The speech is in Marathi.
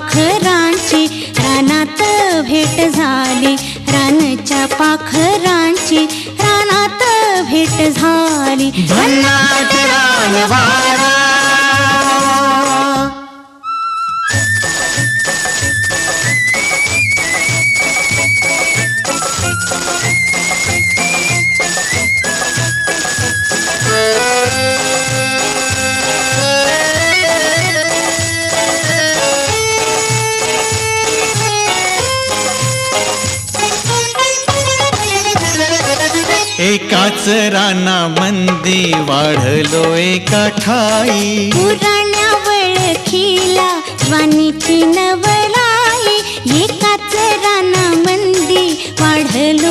पाखरांची रानात भेट झाली, रानच्या पाखरांची रानात भेट झाली. भन्नाट रानवारा एकाच रानामंदी वाढलो एका ठाई, पुराण्या वळखीला ज्वानीची नवलाई. एकाच रानामंदी वाढलो